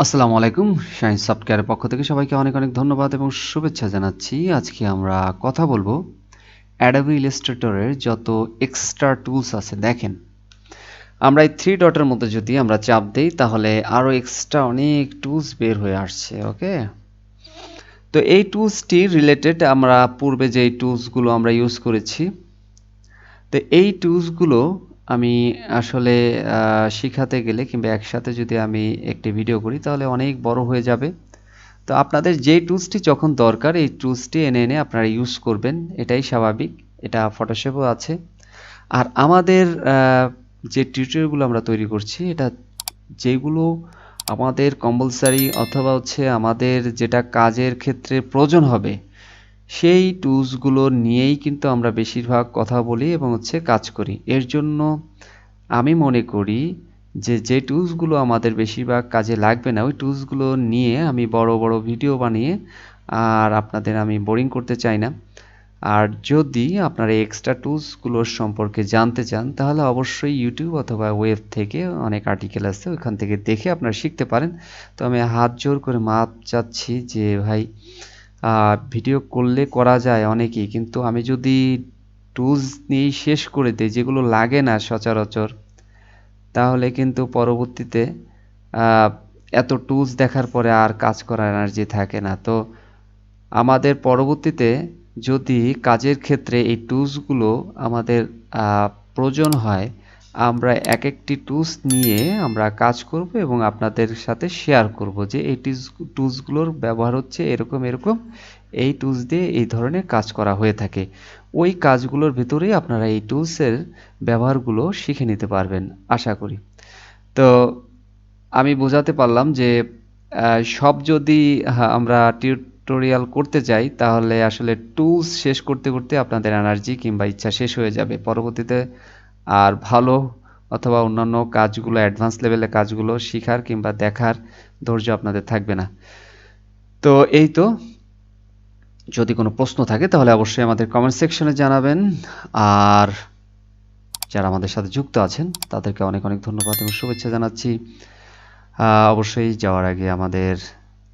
আসসালামু আলাইকুম। শাইন সফটওয়্যারের পক্ষ থেকে সবাইকে অনেক অনেক ধন্যবাদ এবং শুভেচ্ছা জানাচ্ছি। আজকে আমরা কথা বলবো অ্যাডোবি ইলাস্ট্রেটরের যত এক্সট্রা টুলস আছে। দেখেন, আমরা এই থ্রি ডটের মধ্যে যদি আমরা চাপ দেই তাহলে আরো এক্সট্রা অনেক টুলস বের হয়ে আসছে। ওকে, তো এই টুলসটি রিলেটেড আমরা পূর্বে যে টুলসগুলো আমরা ইউজ করেছি, তো এই টুলসগুলো আমি আসলে শিখাতে গেলে কিংবা একসাথে যদি আমি একটি ভিডিও করি তাহলে অনেক বড় হয়ে যাবে। তো আপনাদের যে টুলসটি যখন দরকার এই টুলসটি এনে এনে আপনারা ইউজ করবেন, এটাই স্বাভাবিক। এটা ফটোশপেও আছে। আর আমাদের যে টিউটোরিয়ালগুলো আমরা তৈরি করছি, এটা যেগুলো আমাদের কম্পালসারি অথবা হচ্ছে আমাদের যেটা কাজের ক্ষেত্রে প্রয়োজন হবে, সেই টুলসগুলো নিয়েই কিন্তু আমরা বেশিরভাগ কথা বলি এবং হচ্ছে কাজ করি। এর জন্য আমি মনে করি যে টুলসগুলো আমাদের বেশিরভাগ কাজে লাগবে না, ওই টুলসগুলো নিয়ে আমি বড় বড় ভিডিও বানিয়ে আর আপনাদের আমি বোরিং করতে চাই না। আর যদি আপনারা এক্সট্রা টুলসগুলোর সম্পর্কে জানতে চান তাহলে অবশ্যই ইউটিউব অথবা ওয়েব থেকে অনেক আর্টিকেল আছে, ওইখান থেকে দেখে আপনারা শিখতে পারেন। তো আমি হাত জোর করে মাপ চাচ্ছি যে ভাই, ভিডিও করলে করা যায় অনেকই, কিন্তু আমি যদি টুলস নিয়েই শেষ করে দিই যেগুলো লাগে না সচরাচর, তাহলে কিন্তু পরবর্তীতে আহ, এত টুলস দেখার পরে আর কাজ করার এনার্জি থাকে না। তো আমাদের পরবর্তীতে যদি কাজের ক্ষেত্রে এই টুলসগুলো আমাদের প্রয়োজন হয়, আমরা এক একটি টুলস নিয়ে আমরা কাজ করব এবং আপনাদের সাথে শেয়ার করব যে এই টুলসগুলোর ব্যবহার হচ্ছে এরকম এরকম, এই টুলস দিয়ে এই ধরনের কাজ করা হয়ে থাকে। ওই কাজগুলোর ভিতরেই আপনারা এই টুলসের ব্যবহারগুলো শিখে নিতে পারবেন আশা করি। তো আমি বোঝাতে পারলাম যে সব যদি আমরা টিউটোরিয়াল করতে যাই তাহলে আসলে টুলস শেষ করতে করতে আপনাদের এনার্জি কিংবা ইচ্ছা শেষ হয়ে যাবে পরবর্তীতে। আর ভালো অথবা অন্যান্য কাজগুলো, অ্যাডভান্স লেভেলের কাজগুলো শিখার কিংবা দেখার ধৈর্য আপনাদের থাকবে না। তো এই তো, যদি কোনো প্রশ্ন থাকে তাহলে অবশ্যই আমাদের কমেন্ট সেকশনে জানাবেন। আর যারা আমাদের সাথে যুক্ত আছেন তাদেরকে অনেক অনেক ধন্যবাদ এবং শুভেচ্ছা জানাচ্ছি। অবশ্যই যাওয়ার আগে আমাদের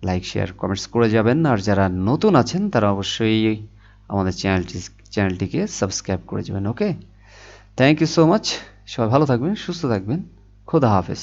লাইক শেয়ার কমেন্টস করে যাবেন। আর যারা নতুন আছেন তারা অবশ্যই আমাদের চ্যানেলটিকে সাবস্ক্রাইব করে যাবেন। ওকে, থ্যাংক ইউ সো মাচ। সবাই ভালো থাকবেন, সুস্থ থাকবেন। খোদা হাফেজ।